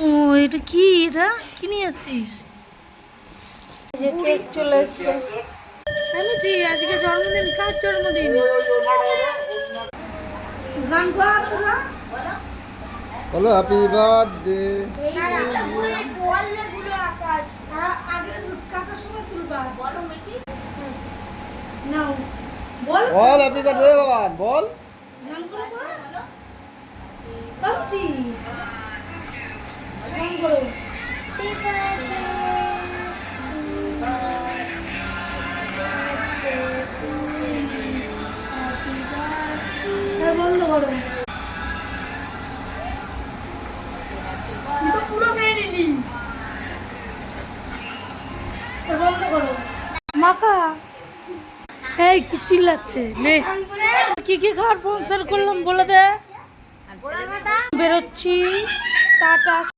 ও এটা কি? এটা কি নিয়ে আসছিস? যে কেক চলে এসছে। আমি ঠিক আজকে জন্মদিন, কার জন্মদিন? গান গা তোরা বলো হ্যাপি বার্থডে। বল হ্যাপি বার্থডে বাবা, বল। বন্ধ করো। পুরো খেয়ে নিলি। বন্ধ করো। মাকা এই কি চিল্লাচ্ছে? নে কি কি খাওয়ার স্পন্সর করলাম বলে দে। বেরোচ্ছি, টাটা।